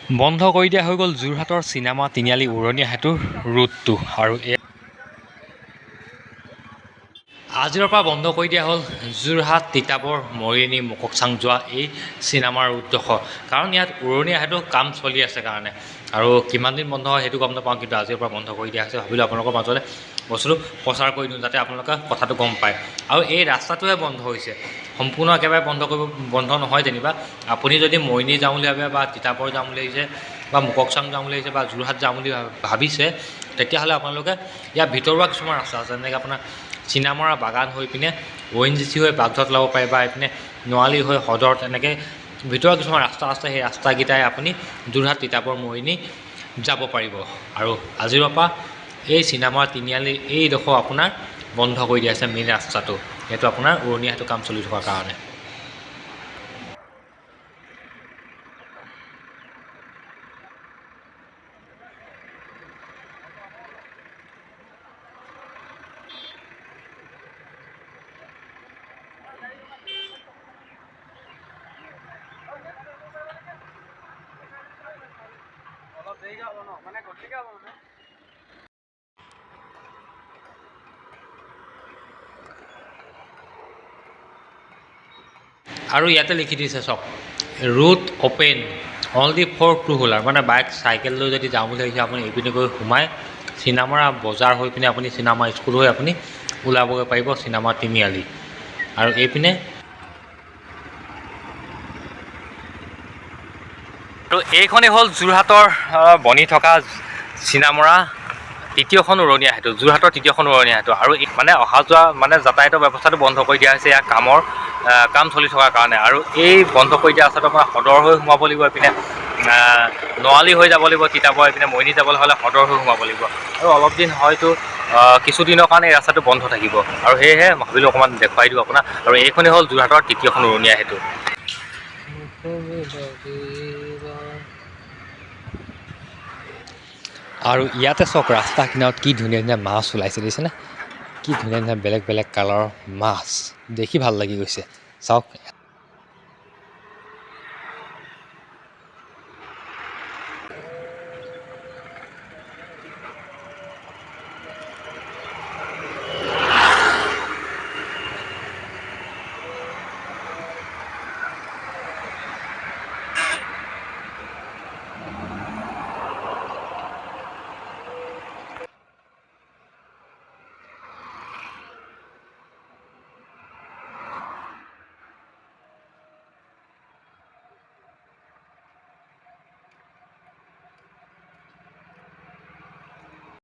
বন্ধ কৰি দিয়া হৈ গ'ল যোৰহাটৰ চিনেমা তিনিআলি উৰণীয়া সেতুৰ ৰুটটো আৰু আজিৰ পৰা বন্ধ কৰি দিয়া হ'ল যোৰহাট তিতাবৰ মৰিয়নি মুককচাং যোৱা এই চিনেমাৰ উদ্দেশ্য কাৰণ ইয়াত উৰণীয়া সেতু কাম চলি আছে কাৰণে আৰু কিমান দিন বন্ধ হয় সেইটো গম নাপাওঁ কিন্তু আজিৰ পৰা বন্ধ কৰি দিয়া হৈছে ভাবিলোঁ আপোনালোকৰ মাজলৈ বস্তুটো প্ৰচাৰ কৰি দিওঁ যাতে আপোনালোকে কথাটো গম পায় আৰু এই ৰাস্তাটোৱে বন্ধ হৈছে সম্পূৰ্ণ একেবাৰে বন্ধ নহয় যেনিবা আপুনি যদি মৰিয়নি যাওঁ বুলি ভাবে বা তিতাবৰ যাম বুলি ভাবিছে বা মুককচাং যাম বুলি ভাবিছে বা যোৰহাট যাম বুলি ভাবিছে তেতিয়াহ'লে আপোনালোকে ইয়াৰ ভিতৰুৱা কিছুমান ৰাস্তা আছে যেনেকৈ আপোনাৰ চিনামৰা বাগান হৈ পিনে ONGC হৈ বাগধত ল'ব পাৰে বা এইপিনে নোৱালী হৈ সদৰ তেনেকৈ ভিতৰৰ কিছুমান ৰাস্তা আছে সেই ৰাস্তাকেইটাই আপুনি যোৰহাট তিতাবৰ মৰিয়নি যাব পাৰিব আৰু আজিৰ পৰা এই চিনেমাৰ তিনিআলি এইডোখৰ আপোনাৰ বন্ধ কৰি দিয়া আছে মেইন ৰাস্তাটো সেইটো আপোনাৰ উৰণীয়া সেতু কাম চলি থকাৰ কাৰণে আৰু ইয়াতে লিখি দিছে চব route open only for two wheeler মানে বাইক চাইকেল লৈ যদি যাওঁ বুলি ভাবিছে আপুনি এইপিনে গৈ সোমাই চিনেমাৰ বজাৰ হৈ পিনে আপুনি চিনেমা স্কুল হৈ আপুনি ওলাবগৈ পাৰিব চিনেমা তিনিআলি আৰু এইপিনে আৰু এইখনেই হ'ল যোৰহাটৰ বনি থকা চিনামৰা তৃতীয়খন উৰণীয়া সেতু যোৰহাটৰ তৃতীয়খন উৰণীয়া সেতু আৰু মানে অহা যোৱা মানে যাতায়াতৰ ব্যৱস্থাটো বন্ধ কৰি দিয়া হৈছে ইয়াৰ কাম চলি থকাৰ কাৰণে আৰু এই বন্ধ কৰি দিয়া ৰাস্তাটো আপোনাৰ সদৰ হৈ সোমাব লাগিব এইপিনে নোৱালী হৈ যাব লাগিব তিতাবৰ এইপিনে মৰিয়নি যাবলৈ হ'লে সদৰ হৈ সোমাব লাগিব আৰু অলপ দিন হয়তো কিছুদিনৰ কাৰণে এই ৰাস্তাটো বন্ধ থাকিব আৰু সেয়েহে ভাবিলোঁ অকণমান দেখুৱাই দিওঁ আপোনাক আৰু এইখনেই হ'ল যোৰহাটৰ তৃতীয়খন উৰণীয়া সেতু আৰু ইয়াতে চাওক ৰাস্তা কিনাৰত কি ধুনীয়া ধুনীয়া মাছ ওলাইছে দেখিছেনে কি ধুনীয়া ধুনীয়া বেলেগ বেলেগ কালাৰৰ মাছ দেখি ভাল লাগি গৈছে চাওক